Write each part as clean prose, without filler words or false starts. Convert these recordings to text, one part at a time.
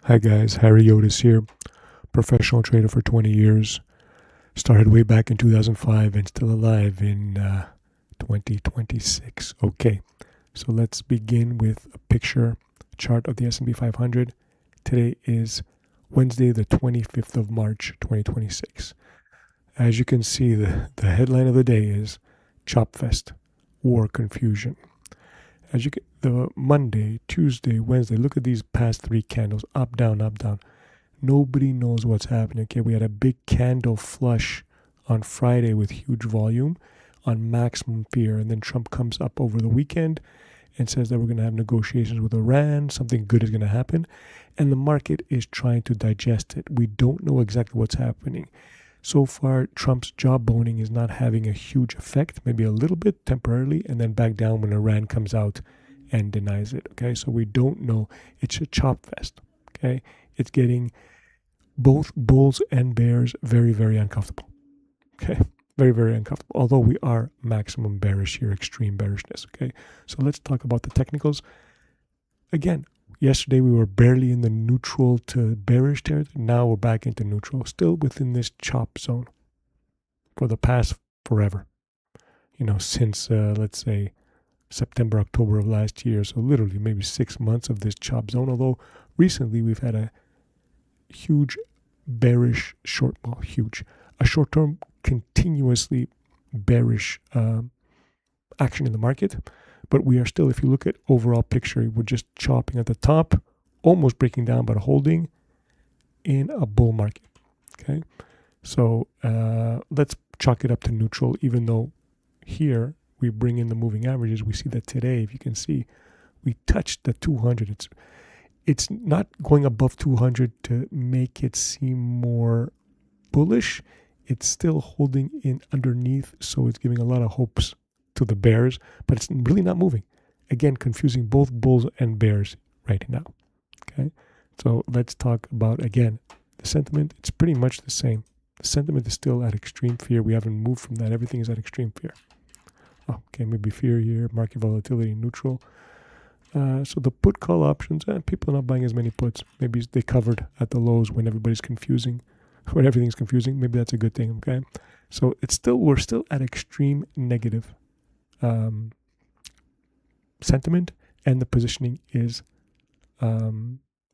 Hi guys, Harry Otis here, professional trader for 20 years. Started way back in 2005 and still alive in 2026. Okay, so let's begin with a picture chart of the S&P 500. Today is Wednesday, the 25th of March, 2026. As you can see, the headline of the day is ChopFest, War Confusion. As you get the Monday, Tuesday, Wednesday, look at these past three candles, up, down, up, down. Nobody knows what's happening. Okay, we had a big candle flush on Friday with huge volume on maximum fear, and then Trump comes up over the weekend and says that we're going to have negotiations with Iran, something good is going to happen, and the market is trying to digest it. We don't know exactly what's happening. So far, Trump's jawboning is not having a huge effect, maybe a little bit temporarily, and then back down when Iran comes out and denies it. Okay, so we don't know. It's a chop fest. Okay, it's getting both bulls and bears very, very uncomfortable. Okay, very, very uncomfortable. Although we are maximum bearish here, extreme bearishness. Okay, so let's talk about the technicals. Again, yesterday we were barely in the neutral to bearish territory. Now we're back into neutral, still within this chop zone for the past forever. Since let's say September, October of last year. So literally maybe 6 months of this chop zone. Although recently we've had a huge bearish a short-term continuously bearish action in the market. But we are still, if you look at overall picture, we're just chopping at the top, almost breaking down, but holding in a bull market. Okay, so let's chalk it up to neutral, even though here we bring in the moving averages. We see that today, if you can see, we touched the 200. It's not going above 200 to make it seem more bullish. It's still holding in underneath, so it's giving a lot of hopes to the bears, but it's really not moving. Again, confusing both bulls and bears right now. Okay, so let's talk about, again, the sentiment. It's pretty much the same. The sentiment is still at extreme fear. We haven't moved from that. Everything is at extreme fear. Okay, maybe fear here, market volatility neutral. So the put call options, people are not buying as many puts. Maybe they covered at the lows when everybody's confusing, when everything's confusing. Maybe that's a good thing. Okay, so we're still at extreme negative sentiment, and the positioning is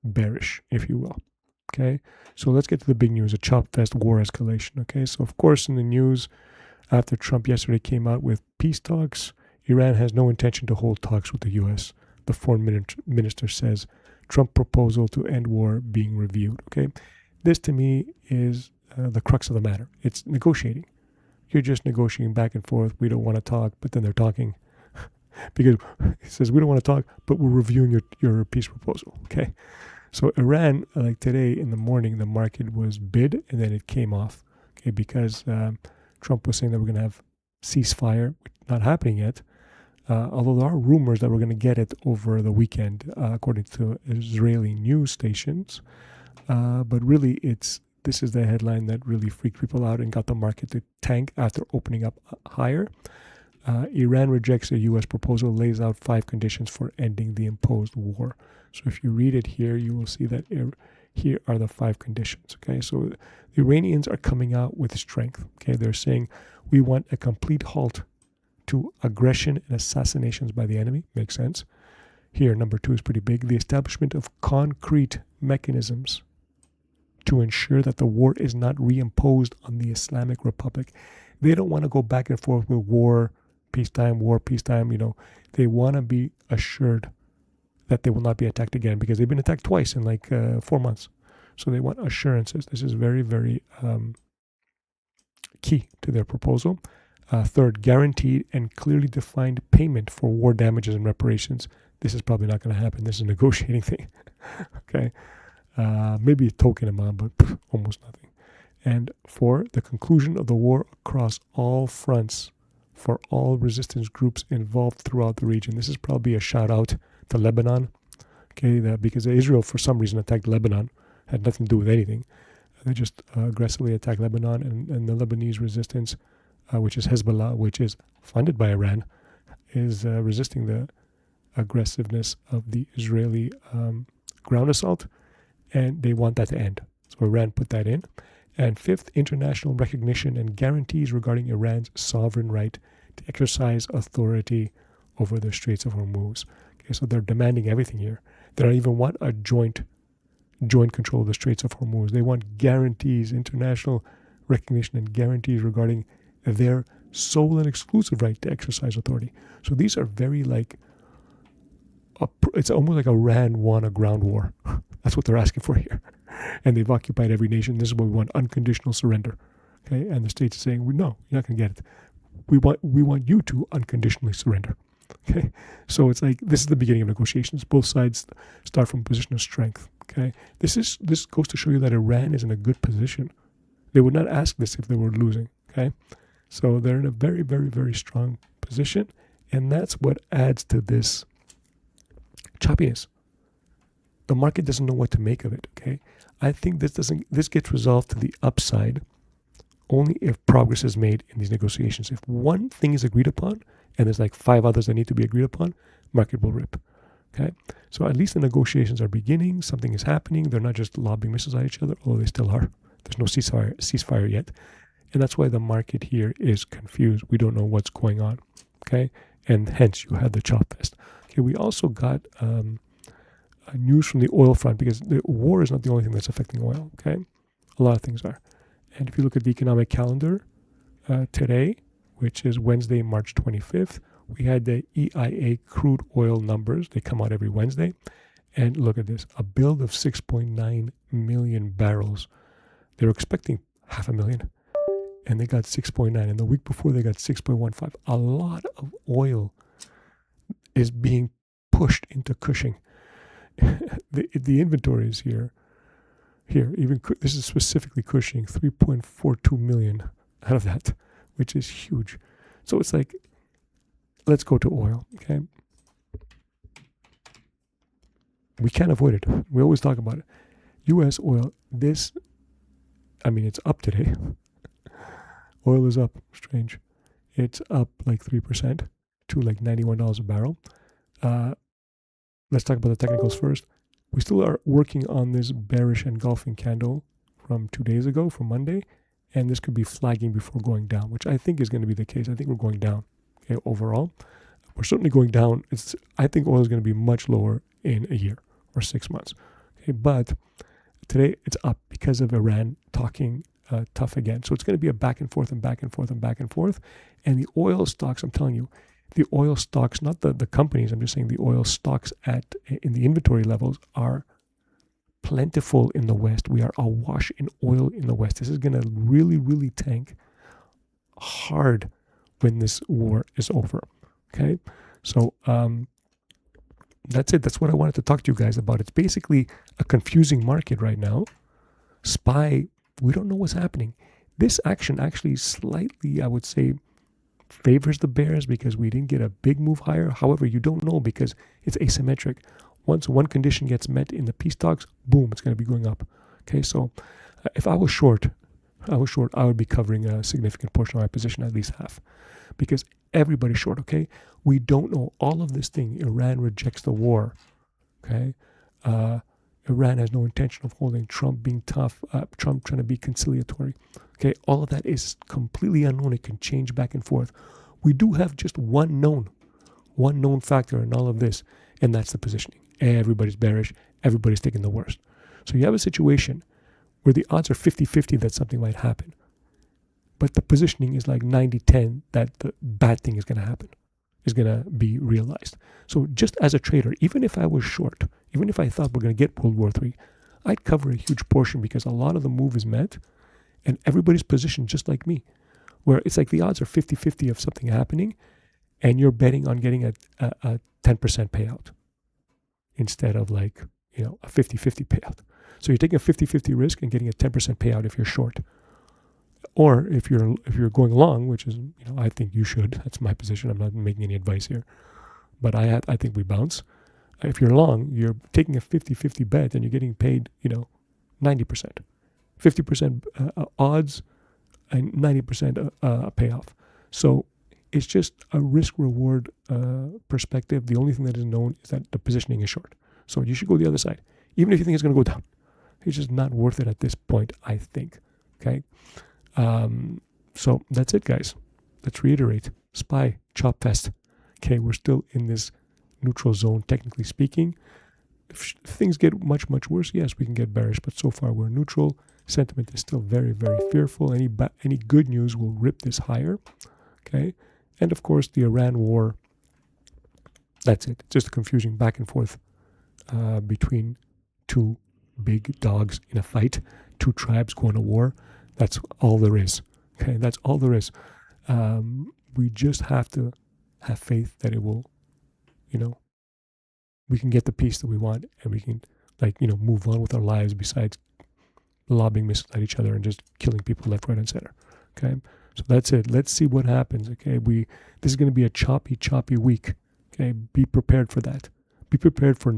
bearish, if you will. Okay, so let's get to the big news: a ChopFest war escalation. Okay, so of course in the news, after Trump yesterday came out with peace talks, Iran has no intention to hold talks with the U.S. The foreign minister says Trump proposal to end war being reviewed. Okay, this to me is the crux of the matter. It's negotiating. You're just negotiating back and forth. We don't want to talk, but then they're talking because he says we don't want to talk, but we're reviewing your peace proposal. Okay, so Iran, like today in the morning, the market was bid and then it came off. Okay, because Trump was saying that we're going to have ceasefire, not happening yet. Although there are rumors that we're going to get it over the weekend, according to Israeli news stations. But really, this is the headline that really freaked people out and got the market to tank after opening up higher. Iran rejects a U.S. proposal, lays out 5 conditions for ending the imposed war. So if you read it here, you will see that here are the 5 conditions. Okay, so the Iranians are coming out with strength. Okay, they're saying we want a complete halt to aggression and assassinations by the enemy. Makes sense. Here, number 2 is pretty big. The establishment of concrete mechanisms to ensure that the war is not reimposed on the Islamic Republic. They don't want to go back and forth with war, peacetime, war, peacetime. They want to be assured that they will not be attacked again, because they've been attacked twice in like 4 months. So they want assurances. This is very, very key to their proposal. Third, guaranteed and clearly defined payment for war damages and reparations. This is probably not going to happen. This is a negotiating thing. Okay. Maybe a token amount, but almost nothing. And 4, the conclusion of the war across all fronts for all resistance groups involved throughout the region. This is probably a shout out to Lebanon. Okay, because Israel for some reason attacked Lebanon. Had nothing to do with anything. They just aggressively attacked Lebanon, and the Lebanese resistance, which is Hezbollah, which is funded by Iran, is resisting the aggressiveness of the Israeli ground assault. and they want that to end. So Iran put that in. And fifth, international recognition and guarantees regarding Iran's sovereign right to exercise authority over the Straits of Hormuz. Okay, so they're demanding everything here. They don't even want a joint control of the Straits of Hormuz. They want guarantees, international recognition and guarantees regarding their sole and exclusive right to exercise authority. So these are very it's almost like Iran won a ground war. That's what they're asking for here. And they've occupied every nation. This is what we want, unconditional surrender. Okay, and the states are saying, well, no, you're not going to get it. We want you to unconditionally surrender. Okay, so it's like this is the beginning of negotiations. Both sides start from a position of strength. Okay, this goes to show you that Iran is in a good position. They would not ask this if they were losing. Okay, so they're in a very, very, very strong position, and that's what adds to this choppiness. The market doesn't know what to make of it. Okay, I think this gets resolved to the upside only if progress is made in these negotiations. If one thing is agreed upon and there's like 5 others that need to be agreed upon, market will rip. Okay, so at least the negotiations are beginning. Something is happening. They're not just lobbing missiles at each other, although they still are. There's no ceasefire yet, and that's why the market here is confused. We don't know what's going on. Okay, and hence you had the ChopFest. Okay, we also got news from the oil front, because the war is not the only thing that's affecting oil. Okay, a lot of things are. And if you look at the economic calendar today, which is Wednesday, March 25th, we had the EIA crude oil numbers. They come out every Wednesday. And look at this, a build of 6.9 million barrels. They were expecting 500,000, and they got 6.9. And the week before, they got 6.15. A lot of oil is being pushed into Cushing. The inventory is here. Even this is specifically Cushing, 3.42 million out of that, which is huge. So it's like, let's go to oil, okay? We can't avoid it. We always talk about it. U.S. oil, it's up today. Oil is up, strange. It's up like 3% to like $91 a barrel. Let's talk about the technicals first. We still are working on this bearish engulfing candle from 2 days ago, from Monday, and this could be flagging before going down, which I think is going to be the case. I think we're going down. Okay, overall, we're certainly going down. I think oil is going to be much lower in a year or 6 months. Okay, but today it's up because of Iran talking tough again. So it's going to be a back and forth and back and forth and back and forth. And the oil stocks, I'm telling you, the oil stocks, not the companies, I'm just saying the oil stocks in the inventory levels are plentiful in the West. We are awash in oil in the West. This is going to really, really tank hard when this war is over. Okay? So that's it. That's what I wanted to talk to you guys about. It's basically a confusing market right now. SPY, we don't know what's happening. This action actually slightly, I would say, favors the bears because we didn't get a big move higher. However, you don't know because it's asymmetric. Once one condition gets met in the peace talks, boom, it's going to be going up. Okay, so if I was short, I would be covering a significant portion of my position, at least half, because everybody's short. Okay, we don't know all of this thing. Iran rejects the war. Okay, Iran has no intention of holding. Trump being tough. Trump trying to be conciliatory. Okay, all of that is completely unknown. It can change back and forth. We do have just one known factor in all of this, and that's the positioning. Everybody's bearish. Everybody's taking the worst. So you have a situation where the odds are 50-50 that something might happen, but the positioning is like 90-10 that the bad thing is going to happen, is going to be realized. So just as a trader, even if I was short, even if I thought we're going to get World War III, I'd cover a huge portion because a lot of the move is met and everybody's positioned just like me, where it's like the odds are 50-50 of something happening and you're betting on getting a 10% payout instead of like, a 50-50 payout. So you're taking a 50-50 risk and getting a 10% payout if you're short. Or if you're going long, which is, I think you should. That's my position. I'm not making any advice here. But I think we bounce. If you're long, you're taking a 50-50 bet and you're getting paid, 90%. 50% odds and 90% payoff. So it's just a risk-reward perspective. The only thing that is known is that the positioning is short. So you should go the other side, even if you think it's going to go down. It's just not worth it at this point, I think. Okay. So that's it, guys. Let's reiterate. SPY, ChopFest. Okay, we're still in this neutral zone, technically speaking. If things get much, much worse, yes, we can get bearish, but so far we're neutral. Sentiment is still very, very fearful. Any good news will rip this higher. Okay. And of course, the Iran war, that's it. It's just a confusing back and forth between two big dogs in a fight, two tribes going to war. That's all there is. Okay, that's all there is. We just have to have faith that it will, we can get the peace that we want, and we can, move on with our lives besides lobbing missiles at each other and just killing people left, right, and center. Okay, so that's it. Let's see what happens. Okay, this is going to be a choppy week. Okay, be prepared for that. Be prepared for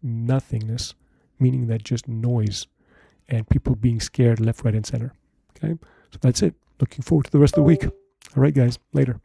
nothingness, meaning that just noise and people being scared left, right, and center. Okay, so that's it. Looking forward to the rest of the week. All right, guys, later.